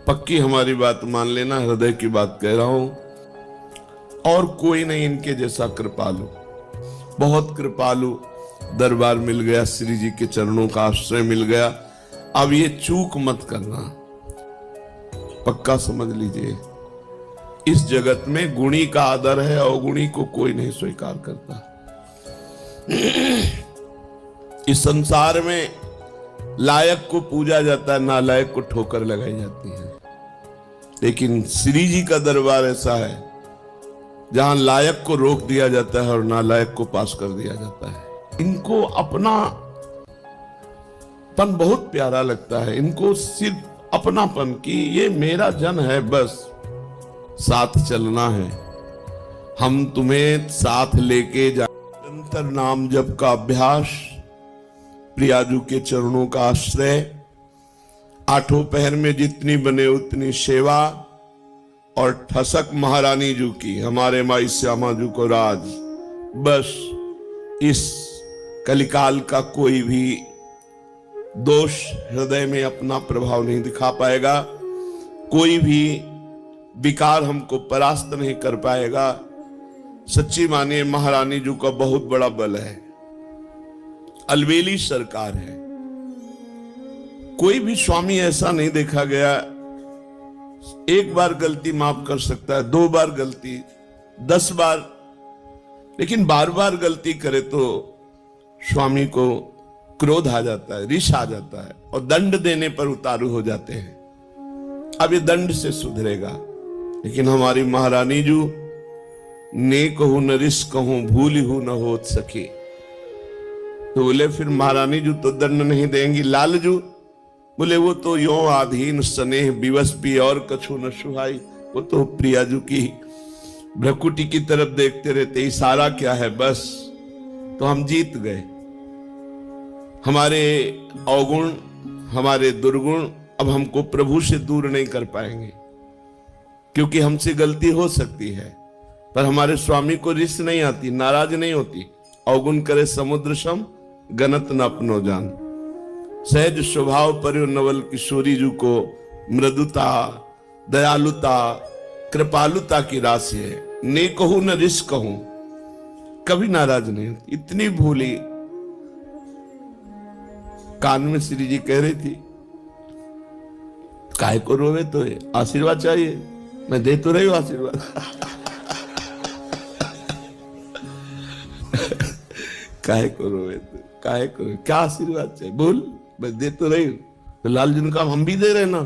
पक्की हमारी बात मान लेना, हृदय की बात कह रहा हूं। और कोई नहीं इनके जैसा कृपालु, बहुत कृपालु दरबार मिल गया, श्री जी के चरणों का आश्रय मिल गया। अब ये चूक मत करना, पक्का समझ लीजिए, इस जगत में गुणी का आदर है, अवगुणी को कोई नहीं स्वीकार करता। इस संसार में लायक को पूजा जाता है, नालायक को ठोकर लगाई जाती है। लेकिन श्री जी का दरबार ऐसा है जहां लायक को रोक दिया जाता है और नालायक को पास कर दिया जाता है। इनको अपनापन बहुत प्यारा लगता है, इनको सिर्फ अपनापन की ये मेरा जन है, बस साथ चलना है, हम तुम्हें साथ लेके जा। निरंतर नाम जप का अभ्यास, प्रियाजू के चरणों का आश्रय, आठों पहर में जितनी बने उतनी सेवा, और ठसक महारानी जू की, हमारे माई श्यामा जू को राज। बस इस कलिकाल का कोई भी दोष हृदय में अपना प्रभाव नहीं दिखा पाएगा, कोई भी विकार हमको परास्त नहीं कर पाएगा। सच्ची मानिए महारानी जू का बहुत बड़ा बल है, अलबेली सरकार है। कोई भी स्वामी ऐसा नहीं देखा गया, एक बार गलती माफ कर सकता है, 2 बार गलती, 10 बार, लेकिन बार बार गलती करे तो स्वामी को क्रोध आ जाता है, रिश आ जाता है और दंड देने पर उतारू हो जाते हैं। अब ये दंड से सुधरेगा। लेकिन हमारी महारानी जू, नेक हूं न रिश कहूं, भूल हूं न होत सके। तो बोले फिर महारानी जू तो दंड नहीं देंगी। लाल जू बोले वो तो यो आधीन स्नेह विवश भी और कछु न सुहाई। वो तो प्रियाजू की भ्रकुटी की तरफ देखते रहते, इशारा क्या है बस, तो हम जीत गए। हमारे अवगुण, हमारे दुर्गुण अब हमको प्रभु से दूर नहीं कर पाएंगे, क्योंकि हमसे गलती हो सकती है पर हमारे स्वामी को रिस नहीं आती, नाराज नहीं होती। अवगुण करे समुद्र सम, गनत न अपनो जान। सहज स्वभाव पर नवल किशोरी जू को मृदुता, दयालुता, कृपालुता की राशि है। ने कहूं न रिस कहूं, कभी नाराज नहीं होती। इतनी भूली, कान में श्री जी कह रही थी, काहे को रोवे, तो आशीर्वाद चाहिए, मैं दे तो रही हूं आशीर्वाद। काहे को रोवे, तो काहे को, क्या आशीर्वाद चाहिए बोल, मैं दे तो रही हूं। तो लाल जी ने कहा हम भी दे रहे ना।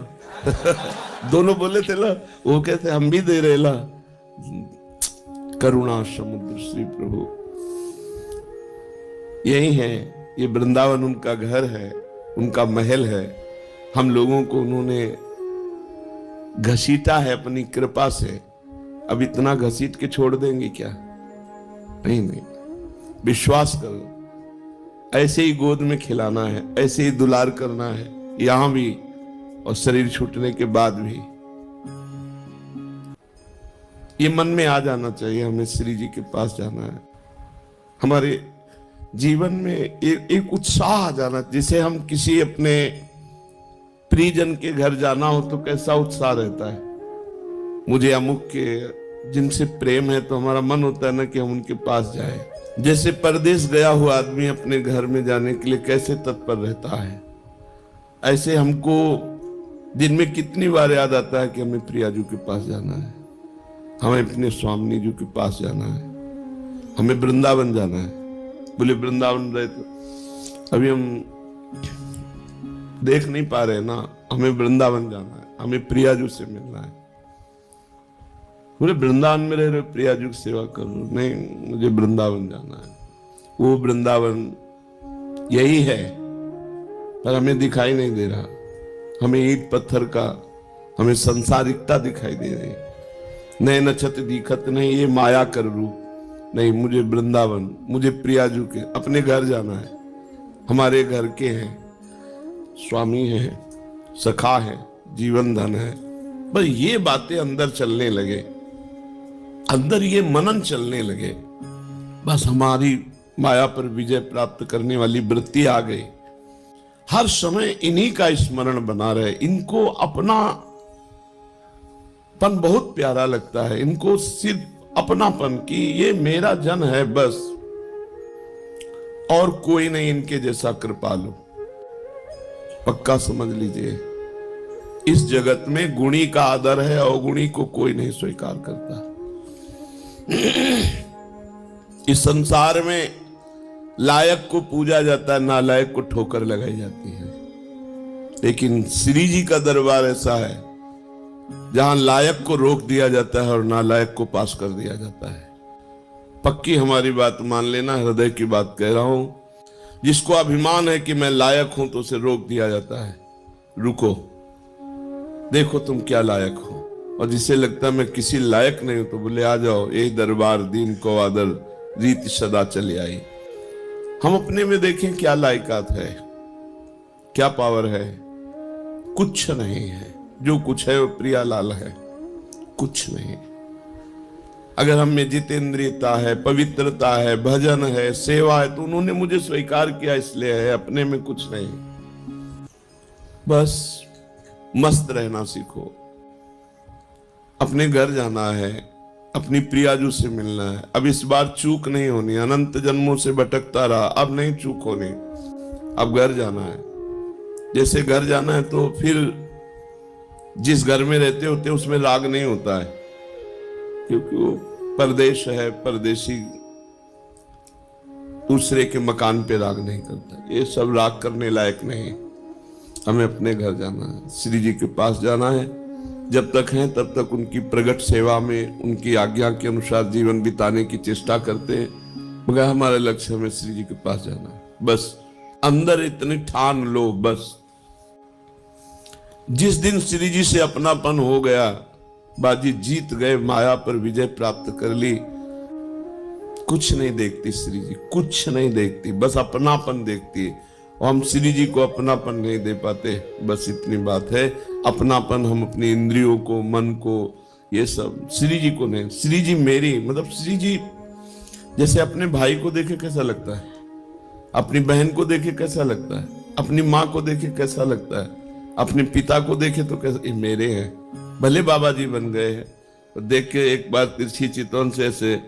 दोनों बोले थे ना, वो कहते हम भी दे रहे ला। करुणा समुद्र श्री प्रभु यही है, ये वृंदावन उनका घर है, उनका महल है। हम लोगों को उन्होंने घसीटा है अपनी कृपा से। अब इतना घसीट के छोड़ देंगे क्या? नहीं नहीं, विश्वास करो, ऐसे ही गोद में खिलाना है, ऐसे ही दुलार करना है, यहां भी और शरीर छूटने के बाद भी। ये मन में आ जाना चाहिए, हमें श्री जी के पास जाना है। हमारे जीवन में एक उत्साह आ जाना, जिसे हम किसी अपने प्रियजन के घर जाना हो तो कैसा उत्साह रहता है। मुझे अमुक के जिनसे प्रेम है तो हमारा मन होता है ना कि हम उनके पास जाए। जैसे परदेश गया हुआ आदमी अपने घर में जाने के लिए कैसे तत्पर रहता है, ऐसे हमको दिन में कितनी बार याद आता है कि हमें प्रियाजू के पास जाना है, हमें अपने स्वामी जी के पास जाना है, हमें वृंदावन जाना है। बोले वृंदावन रहे तो अभी हम देख नहीं पा रहे ना, हमें वृंदावन जाना है, हमें प्रियाजू से मिलना है। बोले वृंदावन में रह रहे प्रियाजू की सेवा करो, नहीं मुझे वृंदावन जाना है। वो वृंदावन यही है पर हमें दिखाई नहीं दे रहा। हमें ईंट पत्थर का, हमें संसारिकता दिखाई दे रही। नए नक्षत दिखत नहीं, ये माया कर रूप नहीं। मुझे वृंदावन, मुझे प्रियाजू के अपने घर जाना है। हमारे घर के हैं, स्वामी हैं, सखा है, जीवन धन है। बस ये बातें अंदर चलने लगे, अंदर ये मनन चलने लगे, बस हमारी माया पर विजय प्राप्त करने वाली वृत्ति आ गई। हर समय इन्हीं का स्मरण बना रहे, इनको अपना पन बहुत प्यारा लगता है। इनको सिर्फ अपनापन की ये मेरा जन है बस, और कोई नहीं इनके जैसा कृपालु। पक्का समझ लीजिए, इस जगत में गुणी का आदर है, अवगुणी को कोई नहीं स्वीकार करता। इस संसार में लायक को पूजा जाता है, नालायक को ठोकर लगाई जाती है। लेकिन श्री जी का दरबार ऐसा है जहां लायक को रोक दिया जाता है और नालायक को पास कर दिया जाता है। पक्की हमारी बात मान लेना, हृदय की बात कह रहा हूं। जिसको अभिमान है कि मैं लायक हूं तो उसे रोक दिया जाता है, रुको देखो तुम क्या लायक हो। और जिसे लगता है मैं किसी लायक नहीं हूं तो बोले आ जाओ, ये दरबार दीन को आदर रीत सदा चली आई। हम अपने में देखें क्या लायकात है, क्या पावर है। कुछ नहीं है, जो कुछ है वो प्रियालाल है, कुछ नहीं। अगर हम में जितेंद्रियता है, पवित्रता है, भजन है, सेवा है, तो उन्होंने मुझे स्वीकार किया इसलिए है, अपने में कुछ नहीं। बस मस्त रहना सीखो। अपने घर जाना है, अपनी प्रियाजू से मिलना है। अब इस बार चूक नहीं होनी, अनंत जन्मों से भटकता रहा, अब नहीं चूक होनी। अब घर जाना है। जैसे घर जाना है तो फिर जिस घर में रहते होते उसमें राग नहीं होता है, क्योंकि वो परदेश है, परदेशी दूसरे के मकान पे राग नहीं करता। ये सब राग करने लायक नहीं। हमें अपने घर जाना है, श्री जी के पास जाना है। जब तक हैं तब तक उनकी प्रगट सेवा में, उनकी आज्ञा के अनुसार जीवन बिताने की चेष्टा करते हैं, मगर हमारा लक्ष्य हमें श्री जी के पास जाना है। बस अंदर इतनी ठान लो, बस जिस दिन श्री जी से अपनापन हो गया, बाजी जीत गए, माया पर विजय प्राप्त कर ली। कुछ नहीं देखती श्री जी, कुछ नहीं देखती, बस अपनापन देखती है। और हम श्री जी को अपनापन नहीं दे पाते, बस इतनी बात है। अपनापन हम अपनी इंद्रियों को, मन को, ये सब, श्री जी को नहीं। श्री जी मेरी, मतलब श्री जी जैसे अपने भाई को देखे कैसा लगता है, अपनी बहन को देखे कैसा लगता है, अपनी माँ को देखे कैसा लगता है, अपने पिता को देखे तो कैसा, ये मेरे हैं। भले बाबा जी बन गए हैं, तो देख के एक बार तिरछी चितवन से ऐसे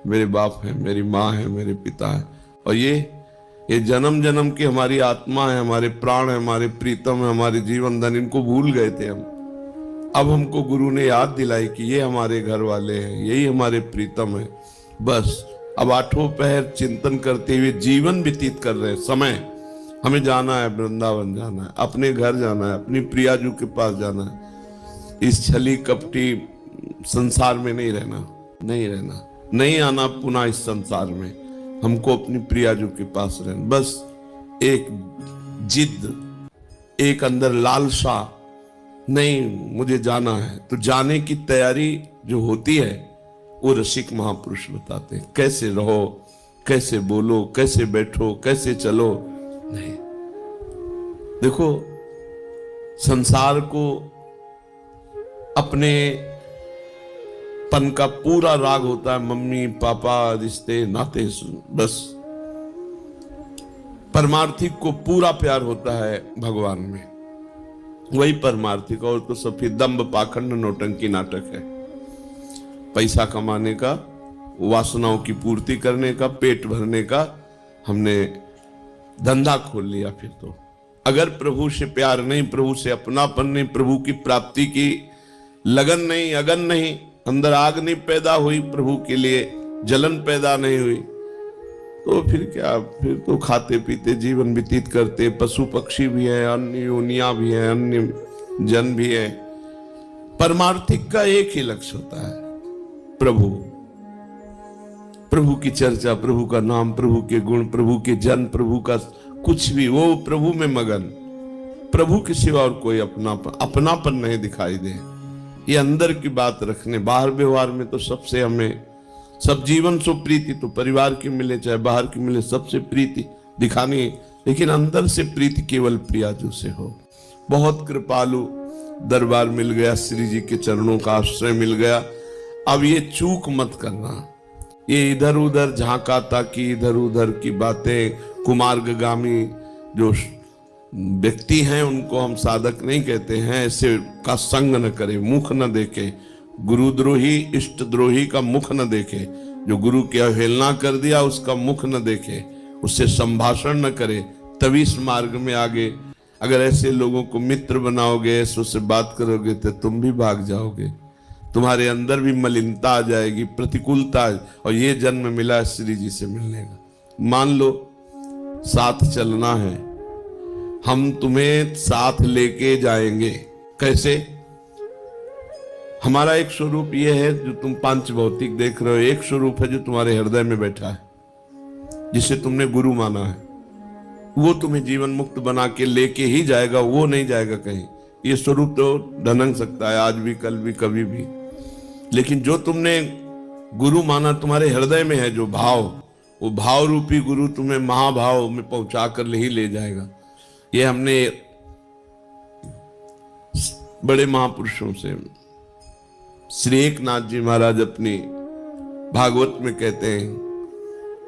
मेरे बाप है, मेरी माँ है, मेरे पिता है। और ये जन्म जन्म की हमारी आत्मा है, हमारे प्राण है, हमारे प्रीतम है, हमारे जीवन धन, इनको भूल गए थे हम। अब हमको गुरु ने याद दिलाई कि ये हमारे घर वाले हैं, यही हमारे प्रीतम है। बस अब आठों पहर चिंतन करते हुए जीवन व्यतीत कर रहे हैं। समय हमें जाना है, वृंदावन जाना है, अपने घर जाना है, अपनी प्रियाजू के पास जाना है। इस छली कपटी संसार में नहीं रहना, नहीं रहना, नहीं आना पुनः इस संसार में। हमको अपनी प्रियाजू के पास रहना। बस एक जिद, एक अंदर लालसा, नहीं मुझे जाना है, तो जाने की तैयारी जो होती है वो रसिक महापुरुष बताते हैं। कैसे रहो, कैसे बोलो, कैसे बैठो, कैसे चलो। नहीं, देखो संसार को अपने पन का पूरा राग होता है, मम्मी पापा, रिश्ते नाते, बस परमार्थिक को पूरा प्यार होता है भगवान में, वही परमार्थिक। और तो सब फिर दंभ पाखंड नौटंकी नाटक है। पैसा कमाने का, वासनाओं की पूर्ति करने का, पेट भरने का हमने धंधा खोल लिया। फिर तो अगर प्रभु से प्यार नहीं, प्रभु से अपनापन नहीं, प्रभु की प्राप्ति की लगन नहीं, अगन नहीं, अंदर आग नहीं पैदा हुई, प्रभु के लिए जलन पैदा नहीं हुई, तो फिर क्या, फिर तो खाते पीते जीवन व्यतीत करते। पशु पक्षी भी है, अन्य योनियां भी है, अन्य जन भी है। परमार्थिक का एक ही लक्ष्य होता है, प्रभु, प्रभु की चर्चा, प्रभु का नाम, प्रभु के गुण, प्रभु के जन, प्रभु का कुछ भी, वो प्रभु में मगन। प्रभु के सिवा और कोई अपनापन नहीं दिखाई दे। ये अंदर की बात रखने, बाहर व्यवहार में तो सबसे हमें, सब जीवन सो प्रीति, तो परिवार की मिले चाहे बाहर की मिले, सबसे प्रीति दिखानी, लेकिन अंदर से प्रीति केवल प्रियाजू से हो। बहुत कृपालु दरबार मिल गया, श्री जी के चरणों का आश्रय मिल गया। अब ये चूक मत करना, ये इधर उधर झांका ताकि इधर उधर की बातें, कुमार्गामी जो व्यक्ति हैं उनको हम साधक नहीं कहते हैं, ऐसे का संग न करे, मुख न देखे, गुरुद्रोही इष्ट द्रोही का मुख न देखे, जो गुरु की अवहेलना कर दिया उसका मुख न देखे, उससे संभाषण न करे, तभी इस मार्ग में आगे। अगर ऐसे लोगों को मित्र बनाओगे, ऐसे उससे बात करोगे तो तुम भी भाग जाओगे, तुम्हारे अंदर भी मलिनता आ जाएगी, प्रतिकूलता। और ये जन्म मिला श्री जी से मिलने का। मान लो साथ चलना है, हम तुम्हें साथ लेके जाएंगे। कैसे? हमारा एक स्वरूप ये है जो तुम पांच भौतिक देख रहे हो, एक स्वरूप है जो तुम्हारे हृदय में बैठा है, जिसे तुमने गुरु माना है। वो तुम्हें जीवन मुक्त बना के लेके ही जाएगा, वो नहीं जाएगा कहीं। ये स्वरूप तो ढनक सकता है आज भी, कल भी, कभी भी, लेकिन जो तुमने गुरु माना तुम्हारे हृदय में है जो भाव, वो भाव रूपी गुरु तुम्हें महाभाव में पहुंचा कर ही ले जाएगा। ये हमने बड़े महापुरुषों से, श्री एकनाथ जी महाराज अपनी भागवत में कहते हैं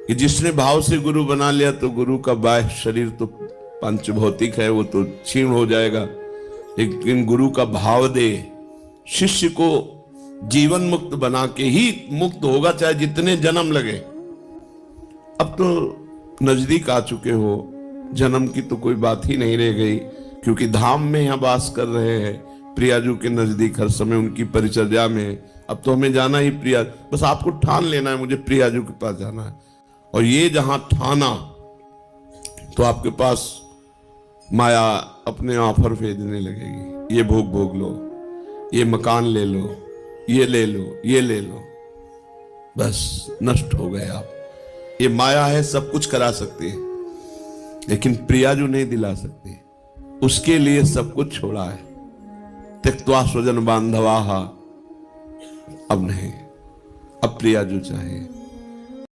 कि जिसने भाव से गुरु बना लिया तो गुरु का बाह्य शरीर तो पंच भौतिक है, वो तो क्षीण हो जाएगा, लेकिन गुरु का भाव दे शिष्य को जीवन मुक्त बना के ही मुक्त होगा, चाहे जितने जन्म लगे। अब तो नजदीक आ चुके हो, जन्म की तो कोई बात ही नहीं रह गई, क्योंकि धाम में यहाँ वास कर रहे हैं, प्रियाजू के नजदीक हर समय उनकी परिचर्या में। अब तो हमें जाना ही प्रिया, बस आपको ठान लेना है मुझे प्रियाजू के पास जाना है। और ये जहां ठाना तो आपके पास माया अपने ऑफर भेजने लगेगी, ये भोग भोग लो, ये मकान ले लो, ये ले लो, ये ले लो, बस नष्ट हो गए आप। ये माया है, सब कुछ करा सकती है, लेकिन प्रियाजू नहीं दिला सकती। उसके लिए सब कुछ छोड़ा है। त्यक्त्वा स्वजन बांधवाहा, अब नहीं, अब प्रियाजू चाहिए।